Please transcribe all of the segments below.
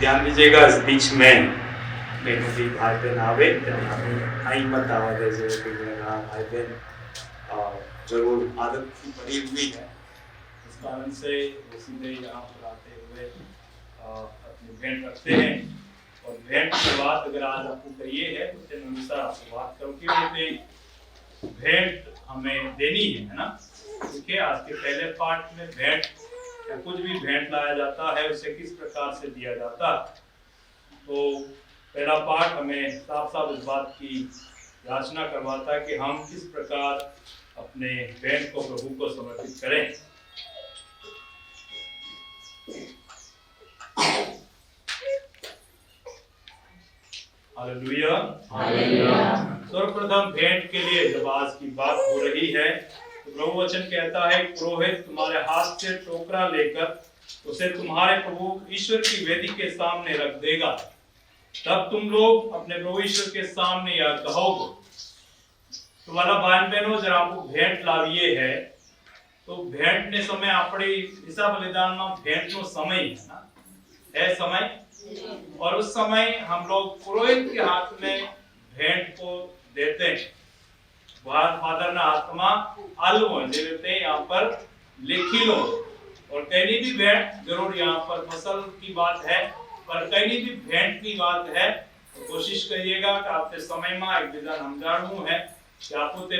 ધ્યાન દીજેગા इस बीच में बहनों भी भाई बहन आवे आई मत आवा दे कि मेरा भाई बहन जरूर आदत की पड़ी हुई है, इस कारण से वो सीधे यहाँ पर आते हुए अपनी भेंट रखते हैं। और भेंट की बात अगर आज आपको करिए है तो उसके अनुसार आपको बात करो कि भेंट हमें देनी है ना। देखिए आज के पहले पार्ट में भेंट या कुछ भी भेंट लाया जाता है उसे किस प्रकार से दिया जाता है। तो पहला पार्ट हमें साफ साफ इस बात की याचना करवाता है कि हम किस प्रकार अपने भेंट को प्रभु को समर्पित करें। Hallelujah hallelujah. सर्वप्रथम भेंट के लिए जब आज की बात हो रही है तो प्रभु वचन कहता है पुरोहित तुम्हारे हाथ से टोकरा लेकर उसे तुम्हारे प्रभु ईश्वर की वेदी के सामने रख देगा, तब तुम लोग अपने प्रभु ईश्वर के सामने यह कहोगे। तो वाला भाई बहनों जरा आपको भेंट लाविए है तो भेंट ने समय अपने ईसा बलिदान में भेंट नो समय है ना, है समय। और उस समय हम लोग पुरोहित के हाथ में भेंट को देते हैं। फादर ना आत्मा आलू देते यहाँ पर लिखी लो। और कहीं भी भेंट जरूर यहाँ पर फसल की बात है, पर कहीं भी भेंट की बात है तो कोशिश करिएगा कि आपके समय में एक विधान समझाणु है कि आपको ते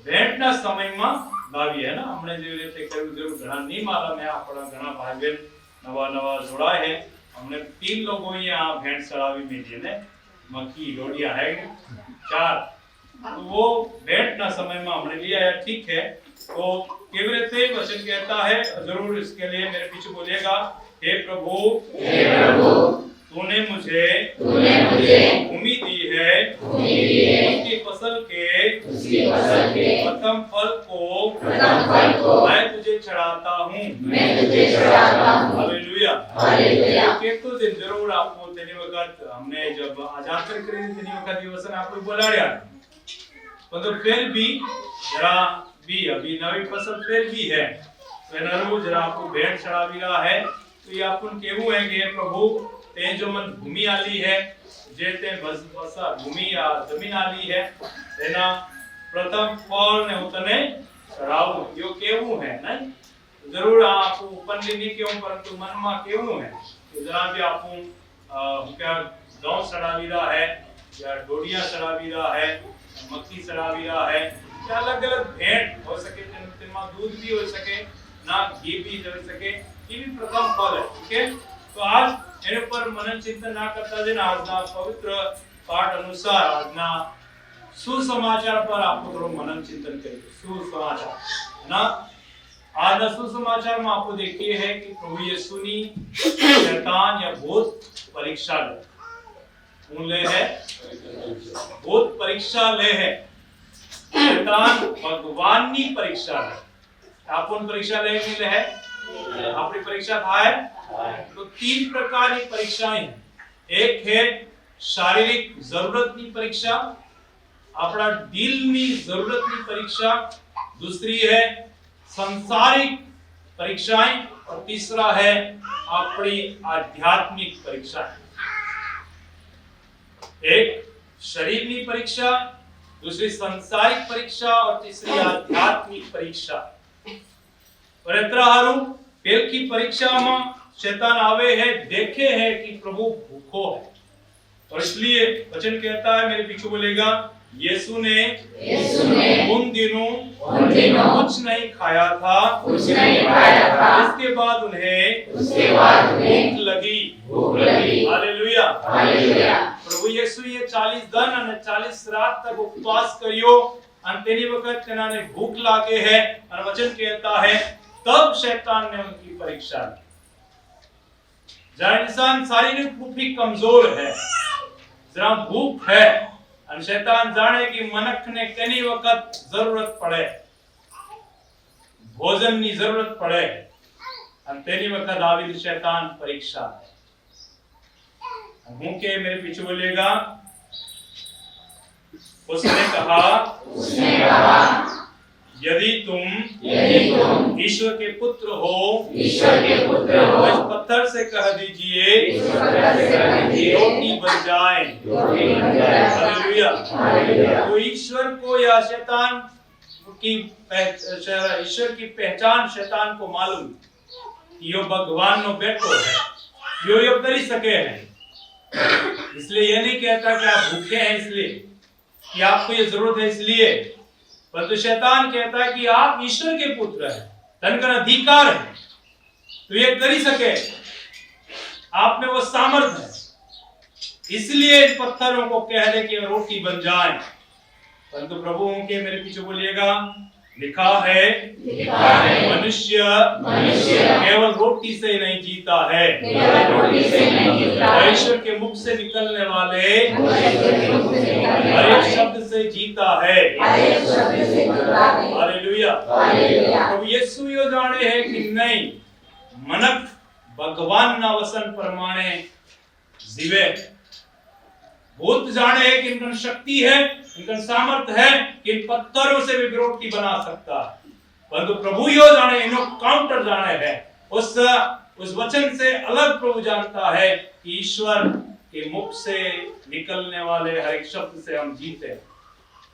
भेंट ना समय में लावी है ना। हमने जो रीते करू जरूर घना नहीं मालूम है, अपना घना भाई बहन नवा नवा जोड़ा है। हमने 3 लोगों यहाँ भेंट चढ़ावी मिली ने मक्की रोटियां है 4, तो वो भेंट ना समय में हमने लिया है, ठीक है। तो केवल से वचन कहता है जरूर इसके लिए मेरे पीछे बोलिएगा, हे प्रभु तूने मुझे भूमि दी है, उसकी फसल के प्रथम फल को मैं तुझे चढ़ाता हूँ। हालेलुया। तो दिन जरूर आपको तेनी वक्त हमने जब आजाद कर तेनी वक्त दिवस आपको बोलाया, मतलब फिर भी जरा भी अभी नवी फसल फिर भी है तो जरा आपको भेंट चढ़ावी रहा है तो ये अपन केवू है कि प्रभु ते जो मन भूमि आली है जे ते बसा भूमि या जमीन आली है तेना प्रथम फल ने उतने चढ़ावो यो केवू है नहीं। जरूर आप ओपनली नहीं केवू परंतु मन में केवू है तो जरा भी आपू क्या गांव चढ़ावी रहा है या डोडिया चढ़ावी रहा है, मक्की चढ़ावी रहा है, या अलग अलग भेंट हो सके जिनमें दूध भी हो सके ना घी भी हो सके, ये भी प्रथम फल है, ठीक है। तो आज एने पर मनन चिंतन ना करता जे आजना पवित्र पाठ अनुसार आजना सुसमाचार पर आपको थोड़ा मनन चिंतन करिए। सुसमाचार ना आज सुसमाचार में आपको देखिए है कि प्रभु यीशु ने शैतान या भूत परीक्षा ले है, भूत परीक्षा ले है, शैतान भगवान की परीक्षा है। आपन परीक्षा ले है अपनी परीक्षा था है तो 3 प्रकार की परीक्षाएं हैं। एक है शारीरिक जरूरत की परीक्षा, अपना दिल में जरूरत की परीक्षा, दूसरी है सांसारिक परीक्षाएं और तीसरा है अपनी आध्यात्मिक परीक्षा। एक शरीर की परीक्षा, दूसरी सांसारिक परीक्षा और तीसरी आध्यात्मिक परीक्षा। और इतराहारू पेल की परीक्षा में शैतान आवे है देखे है कि प्रभु भूखो है और इसलिए वचन कहता है मेरे पीछे बोलेगा यीशु ने उन दिनों कुछ नहीं खाया था, इसके बाद उन्हें भूख लगी। हालेलुया। प्रभु यीशु ये 40 दिन और 40 रात तक उपवास करियो और तेनी वक्त तेनाने भूख लागे है और वचन कहता है तब शैतान ने उनकी परीक्षा ली। जरा इंसान शारीरिक रूप ही कमजोर है, जरा भूख है और शैतान जाने की मनक ने कई वक्त जरूरत पड़े, भोजन की जरूरत पड़े और तेनी वक्त दावीद शैतान परीक्षा है। मुंह के मेरे पीछे बोलेगा उसने कहा यदि तुम ईश्वर के पुत्र हो, तो इस पत्थर से कह दीजिए रोटी बन जाए। हालेलुया। तो ईश्वर को या शैतान की ईश्वर की पहचान शैतान को मालूम यो भगवान नो बेटो है, यो करी सके हैं। इसलिए ये नहीं कहता कि आप भूखे हैं इसलिए, कि आपको ये जरूरत है इसलिए, परंतु शैतान कहता है कि आप ईश्वर के पुत्र हैं, धन का अधिकार है, तो ये करी सके, आप में वो सामर्थ्य है, इसलिए इन पत्थरों को कह दे कि रोटी बन जाए। परंतु प्रभु के मेरे पीछे बोलिएगा, लिखा है मनुष्य केवल रोटी से नहीं जीता है, ईश्वर के मुख से निकलने वाले हर एक शब्द से जीता है। हालेलुया। प्रभु यीशु यो जाने है कि नहीं मनक भगवान ना वसन परमाणे जीवे। भूत जाने है कि इनका शक्ति है, इनका सामर्थ्य है कि इन पत्थरों से भी रोटी बना सकता है। परंतु प्रभु यो जाने, इनो काउंटर जाने है, उस वचन से अलग प्रभु जानता है कि ईश्वर के मुख से निकलने वाले हर एक शब्द से हम जीते।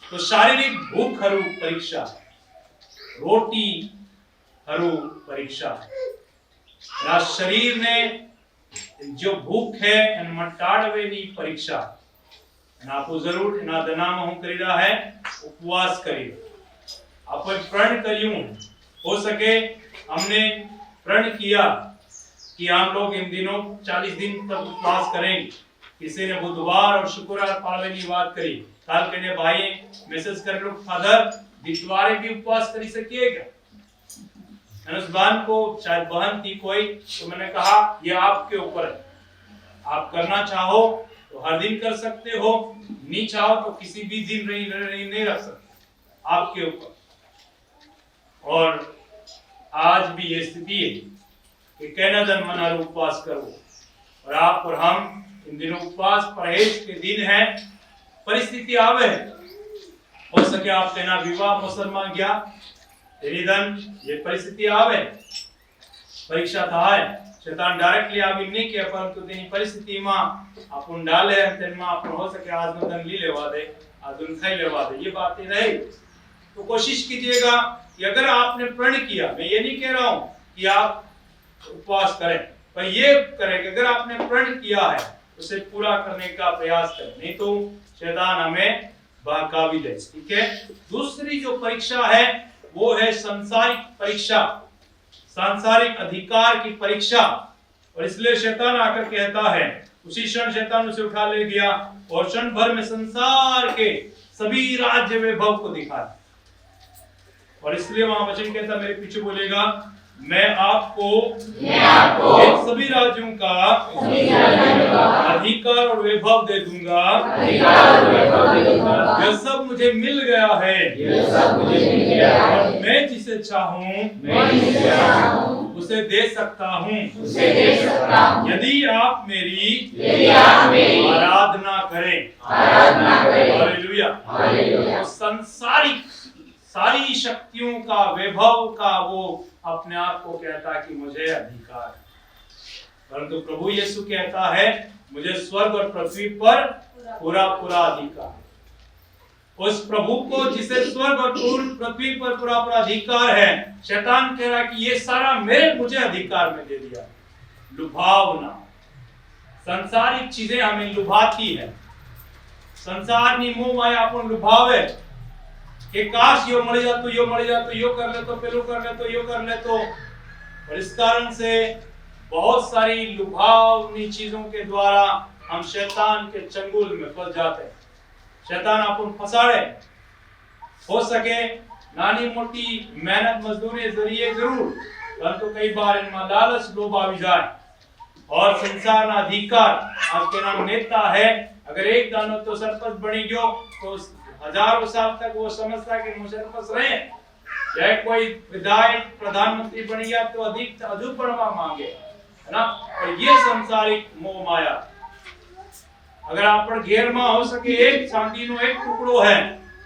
तो शारीरिक भूख हरू परीक्षा, रोटी हरू परीक्षा, ना शरीर ने जो भूख है इन मटाड़वेनी परीक्षा, आपको जरूर ना दनाम हूं करीदा है उपवास करिए। आप प्रण करियूं, हो सके हमने प्रण किया कि हम लोग इन दिनों 40 दिन तक उपवास करेंगे। किसी ने बुधवार और शुक्रवार पालने की बात करी, काल के भाई मैसेज कर लो फादर दितवारे भी उपवास कर सकिएगा। उस बहन को, शायद बहन थी कोई, तो मैंने कहा ये आपके ऊपर है, आप करना चाहो तो हर दिन कर सकते हो, नहीं चाहो तो किसी भी दिन नहीं रख सकते, आपके ऊपर। और आज भी ये स्थिति है कि कहना दिन मना उपवास करो, और आप और हम इन दिनों उपवास परहेज के दिन है। परिस्थिति आवे, हो सके आप कहना विवाह मुसलमान गया तेरी धन, ये परिस्थिति आवे, परीक्षा था है, शैतान डायरेक्टली आवी नहीं किया, परंतु तेरी परिस्थिति में अपन डाले तेन में अपन हो सके आज में धन ली लेवा दे, आज उन खाई लेवा दे, ये बातें रही। तो कोशिश कीजिएगा कि अगर आपने प्रण किया, मैं ये नहीं कह रहा हूं कि आप उपवास करें, पर ये करें कि अगर आपने प्रण किया है उसे पूरा करने का प्रयास करें, नहीं तो शैतान हमें बहकावी दे। ठीक है। दूसरी जो परीक्षा है वो है सांसारिक परीक्षा, सांसारिक अधिकार की परीक्षा। और इसलिए शैतान आकर कहता है, उसी क्षण शैतान उसे उठा ले गया और क्षण भर में संसार के सभी राज्य वैभव को दिखाया। और इसलिए वहां वचन कहता, मेरे पीछे बोलेगा, मैं आपको इन सभी राज्यों का अधिकार और वैभव दे दूंगा। यह सब मुझे मिल गया है, और मैं जिसे चाहूं उसे दे सकता हूं, यदि आप मेरी आराधना करें। हालेलुया। संसारिक सारी शक्तियों का, वैभव का वो अपने आप को कहता है कि मुझे अधिकार है, परंतु प्रभु यीशु कहता है मुझे स्वर्ग और पृथ्वी पर पूरा अधिकार। उस प्रभु को जिसे स्वर्ग और पृथ्वी पर पूरा अधिकार है, शैतान कह रहा है कि ये सारा मुझे अधिकार में दे दिया। लुभावना, संसारिक चीजें हमें लुभाती है, संसार नी मोह माया अपन लुभावे कि काश यो मर जातो, यो मर जातो, यो कर ले तो, पेलो कर ले तो, यो कर ले तो। और इस कारण से बहुत सारी लुभावनी चीजों के द्वारा हम शैतान के चंगुल में फंस जाते हैं। शैतान अपन फंसाड़े, हो सके नानी मोटी मेहनत मजदूरी जरिए जरूर, परंतु कई बार इनमें लालच लोभ आ जाए और संसार ना अधिकार आपके नाम नेता है, अगर एक दानो तो सरपंच बनी गयो तो हजारों साल तक वो समझता कि मुशर्रफ रहे, चाहे कोई विधायक प्रधानमंत्री बन गया तो अधिक अजूबा मांगे, है ना। और ये संसारिक मोह माया, अगर आप पर घेर में हो सके एक चांदी नो एक टुकड़ो है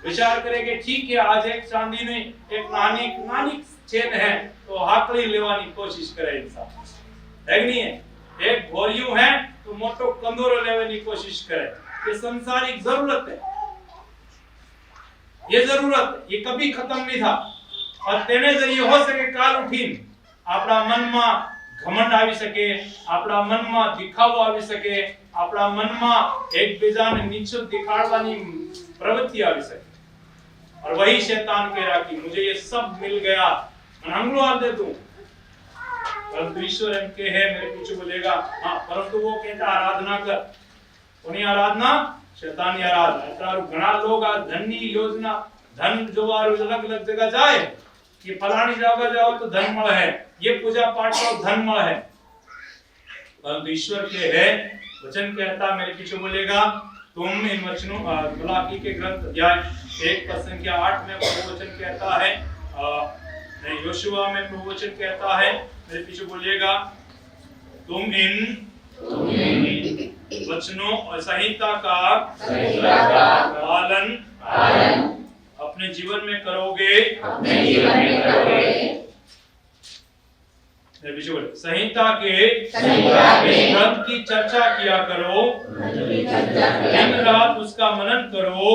विचार करे कि ठीक है आज एक चांदी ने एक नानी नानी चेन है तो हाकड़ी लेवानी कोशिश करे इंसान है नहीं है। एक भोरियो है तो मोटो कंदोरो लेवानी कोशिश करे। ये संसारिक जरूरत है, ये जरूरत ये कभी खत्म नहीं था और तेने जरिए हो सके काल उठीन आपड़ा मन में घमंड आवी सके, आपड़ा मन में दिखावो आवी सके, आपड़ा मन में एक बीजाने नीचो दिखाड़वानी प्रवृत्ति आवी सके। और वही शैतान कह रहा कि मुझे ये सब मिल गया मैं हंगलो आ दे दूं, परंतु ईश्वर एम के है मेरे पीछे बोलेगा हाँ, परंतु वो कहता आराधना कर। उन्हीं आराधना शैतान की आराधना। इतना घना लोग आज धन की योजना धन जो अलग अलग जगह जाए कि फलानी जगह जाओ तो धन मल है, ये पूजा पाठ करो धन मल है, परंतु ईश्वर के है वचन कहता मेरे पीछे बोलेगा तुम इन वचनों मलाकी के ग्रंथ अध्याय 1 पद संख्या 8 में प्रभु वचन कहता है, योशुआ में प्रभु वचन कहता है मेरे पीछे बोलिएगा तुम इन वचनों और संहिता का पालन अपने जीवन में करोगे, संहिता के ग्रंथ की चर्चा किया करो, दिन रात उसका मनन करो,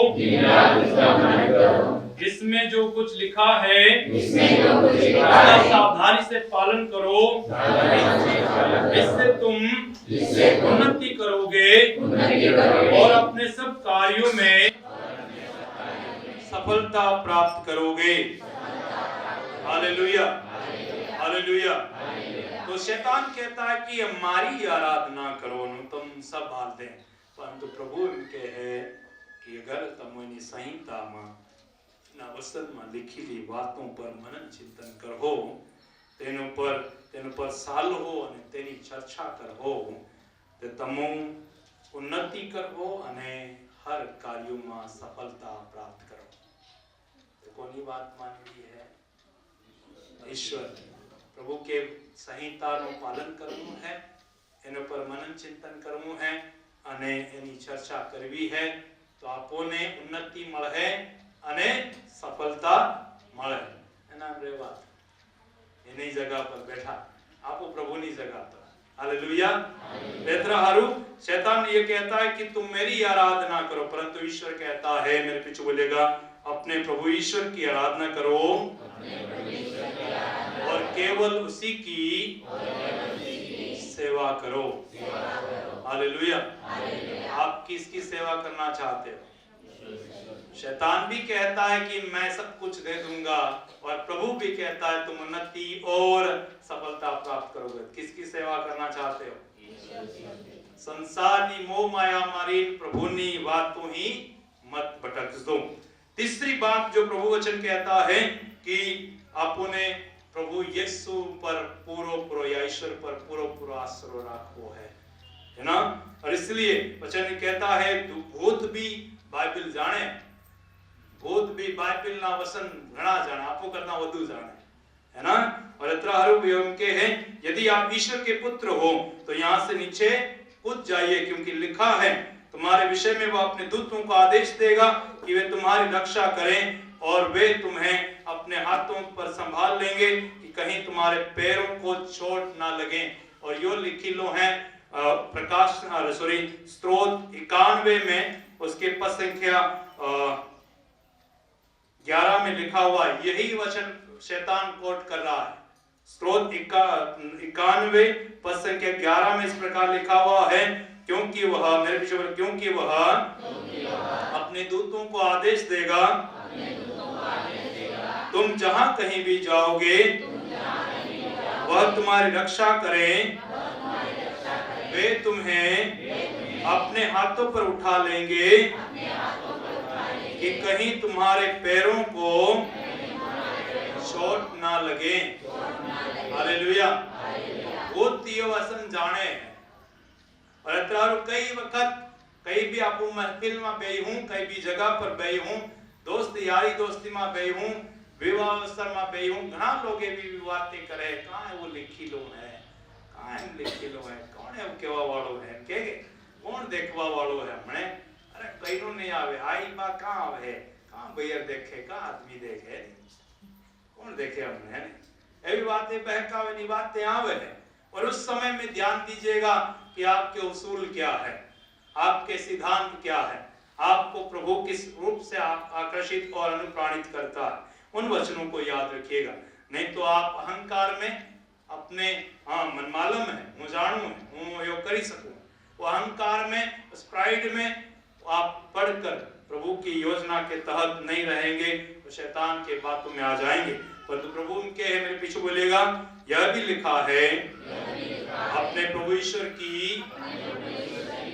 इसमें जो कुछ लिखा है उसका सावधानी से पालन करो, इससे तुम उन्नति करोगे और अपने सब कार्यों में सफलता प्राप्त करोगे। Hallelujah hallelujah. तो शैतान कहता है कि हमारी आराधना करो तुम सब हालते हैं, परंतु प्रभु इनके है कि अगर तुम संहिता में ना वचन में लिखी बातों पर मनन चिंतन करो, तेनो पर सालो અને તેની ચર્ચા કરો તો તમે ઉન્નતિ કરો અને हर कार्यों में सफलता प्राप्त करो। तो कोनी बात मानवी है ईश्वर प्रभु के संहिता નું પાલન કરવું है, એનો પર મનન ચિંતન કરવું है અને એની ચર્ચા કરવી है તો આપોને ઉન્નતિ મળે અને સફળતા મળે। એના રેવા એની જગह पर बैठा आपो प्रभुनी जगह पर। हालेलुया। बेतरा हारू शैतान ये कहता है कि तुम मेरी आराधना करो, परंतु ईश्वर कहता है मेरे पीछे बोलेगा अपने प्रभु ईश्वर की आराधना करो और केवल उसी की सेवा करो। हालेलुया। आप किसकी सेवा करना चाहते हो? शैतान भी कहता है कि मैं सब कुछ दे दूंगा और प्रभु भी कहता है तुम उन्नति और सफलता प्राप्त करोगे। किसकी सेवा करना चाहते हो? संसार की मोह माया मारी प्रभु नी बातों ही मत भटक दो। तीसरी बात जो प्रभु वचन कहता है कि आपने प्रभु यीशु पर पूरो या ईश्वर पर पूरो आश्रय रखो है ना। और इसलिए वचन कहता है भूत भी बाइबल जाने, भूत भी बाइबल ना वचन घना जाने, आपको करना वधु जाने है ना। और इतना हरू भी उनके हैं यदि आप ईश्वर के पुत्र हो तो यहाँ से नीचे कूद जाइए, क्योंकि लिखा है तुम्हारे विषय में वो अपने दूतों को आदेश देगा कि वे तुम्हारी रक्षा करें और वे तुम्हें अपने हाथों पर संभाल लेंगे कि कहीं तुम्हारे पैरों को चोट ना लगे। और यो लिखी लो है प्रकाश स्त्रोत 91 में उसके पद संख्या 11 में लिखा हुआ यही वचन शैतान कोट कर रहा है। स्त्रोत 91 पद संख्या 11 में इस प्रकार लिखा हुआ है क्योंकि वह अपने दूतों को आदेश देगा तुम जहां कहीं भी जाओगे वह तुम्हारी रक्षा करें, वे तुम्हें अपने हाथों पर उठा लेंगे कि कहीं तुम्हारे पैरों को चोट ना लगे। हालेलुया। वो तीयो वचन जाने और अतरारू कई वक्त कहीं भी आपू महफिल में गई हूं, कहीं भी जगह पर गई हूं, दोस्त यारी दोस्ती में गई हूं, विवाह अवसर में गई हूं, घना लोगे भी बातें करे कहां है वो लिखी लो है, कहां है लिखी लो है, कौन है वो केवा वालो है के कौन देखवा वालो है हमने, अरे कईनो नहीं आवे आई बा कहां आवे कहाँ भैया देखे, कहाँ आदमी देखे, कौन देखे हमने, ये भी बातें बहकावे नहीं, बातें आवे है। और उस समय में ध्यान दीजिएगा कि आपके उसूल क्या है, आपके सिद्धांत क्या है, आपको प्रभु किस रूप से आकर्षित और अनुप्राणित करता है, उन वचनों को याद रखिएगा। नहीं तो आप अहंकार में अपने मनमालम है, हूँ जाणू है, हूँ यो करी सकूं, वो अहंकार में, प्राइड में आप पढ़कर प्रभु की योजना के तहत नहीं रहेंगे तो शैतान के बातों में आ जाएंगे। परंतु प्रभु उनके है, मेरे पीछे बोलेगा, यह भी लिखा है अपने प्रभु ईश्वर की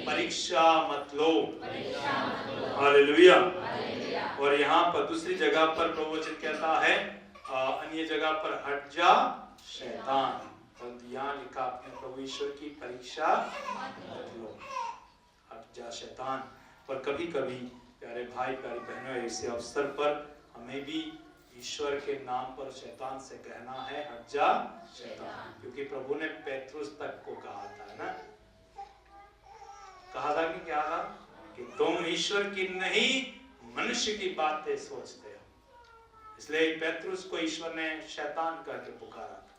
परीक्षा मत लो। हालेलुया। और यहाँ पर दूसरी जगह पर प्रभु वचन कहता है, अन्य जगह पर हट जा शैतान, परंतु यहाँ लिखा अपने प्रभु ईश्वर की परीक्षा मत लो, हट जा शैतान। पर कभी कभी प्यारे भाई प्यारी बहनों, ऐसे अवसर पर हमें भी ईश्वर के नाम पर शैतान से कहना है, हट जा शैतान, क्योंकि प्रभु ने पेत्रुस तक को कहा था ना, कहा था कि क्या था कि तुम ईश्वर की नहीं मनुष्य की बातें सोचते हो। इसलिए पेत्रुस को ईश्वर ने शैतान करके पुकारा था।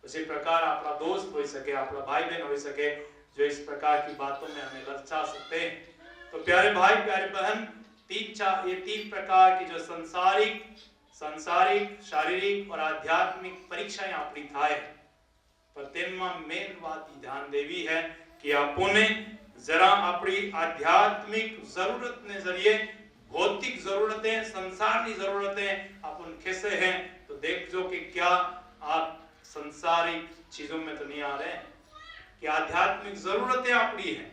उसी प्रकार अपना दोस्त हो सके, अपना भाई बहन हो सके जो इस प्रकार की बातों में हमें ललचा सकते हैं। तो प्यारे भाई प्यारे बहन, ये तीन प्रकार की जो संसारिक शारीरिक और आध्यात्मिक परीक्षाएं आपकी थाय, पर तेनमा मेन बात ध्यान देवी है कि आपने जरा अपनी आध्यात्मिक जरूरत ने जरिए भौतिक जरूरतें, संसार की जरूरतें अपन कैसे हैं, तो देख जो कि क्या आप संसारिक चीजों में तो नहीं आ रहे हैं, कि आध्यात्मिक जरूरतें आपकी हैं,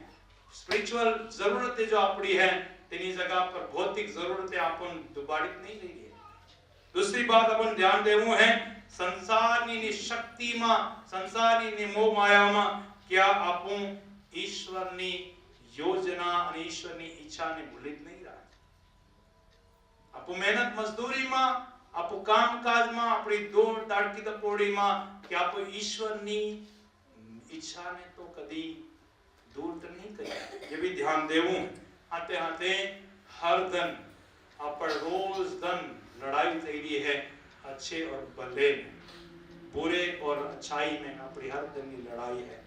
स्पिरिचुअल जरूरतें जो आपकी है, तेनी जगह पर भौतिक जरूरतें अपन दुबारित नहीं लेंगे। दूसरी बात अपन ध्यान देवू है, संसारनी शक्ति में, संसारनी मोह माया में क्या आपन ईश्वरनी योजना और ईश्वरनी इच्छा ने भूलित नहीं रहा। आपो मेहनत मजदूरी में, आपो काम काज में, अपनी दौड़ दाड़की दपोड़ी में क्या आपो ईश्वरनी इच्छा ने तो कभी दूर तो नहीं करी, ये भी ध्यान देवू। आते आते हर दिन अपन रोज दिन लड़ाई थी रही है, अच्छे और भले में, बुरे और अच्छाई में अपनी हर दिन की लड़ाई है।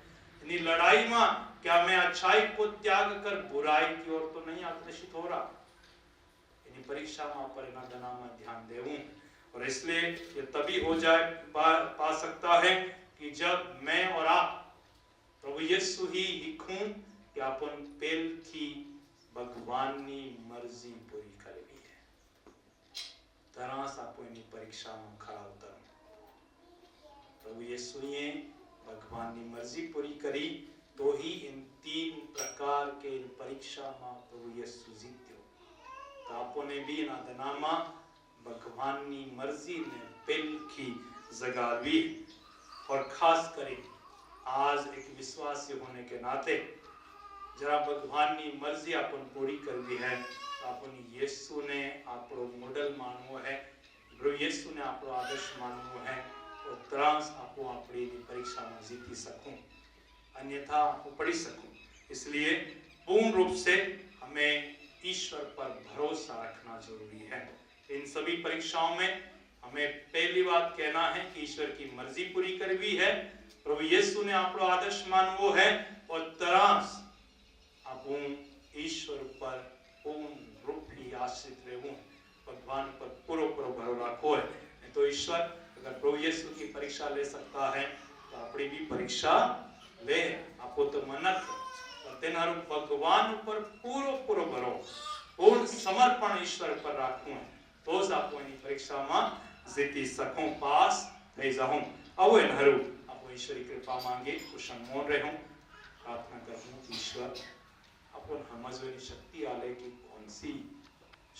इन लड़ाई में क्या मैं अच्छाई को त्याग कर बुराई की ओर तो नहीं आकर्षित हो रहा? इन परीक्षा में परिणाम में ध्यान देवूं। और इसलिए ये तभी हो जाए पा सकता है कि जब मैं और आप प्रभु यीशु ही लिखूं कि अपन पेल की भगवान की मर्जी पूरी करनी है, तरह से आपको इन परीक्षा में खड़ा उतर प्रभु यीशु ने भगवान की मर्जी पूरी करी तो ही इन तीन प्रकार के परीक्षा में प्रभु यीशु जीत्यो। तो आपने भी इन आदनामा भगवान की मर्जी ने पेल की जगावी। और खास करे आज एक विश्वासी होने के नाते जरा भगवान की मर्जी अपन पूरी कर दी है, तो अपन यीशु ने आपको मॉडल मानवो है, प्रभु यीशु ने आपको आदर्श मानवो है, और त्रास आपको अपनी परीक्षा में जीती सकूं, अन्यथा आपको पढ़ी सकूं। इसलिए पूर्ण रूप से हमें ईश्वर पर भरोसा रखना जरूरी है। इन सभी परीक्षाओं में हमें पहली बात कहना है कि ईश्वर की मर्जी पूरी करवी है, प्रभु यीशु ने आपको आदर्श मानवो है, और त्रास अपन ईश्वर पर पूर्ण रूप ही आश्रित रहूं, भगवान पर पूरा भरोसा रखो है। नहीं तो ईश्वर अगर प्रभु यीशु की परीक्षा ले सकता है तो अपनी भी परीक्षा ले। आपको तो मनक और तेनारू भगवान पर पूरो भरोसा, पूर्ण समर्पण ईश्वर पर राखूं तो ज आपको इन परीक्षा में जीती सकूं, पास થઈ जाऊं। अब नहरू आपको ईश्वरी कृपा मांगे, कुशन मौन रहूं, प्रार्थना करूं ईश्वर अपन समझने शक्ति आले की कौन सी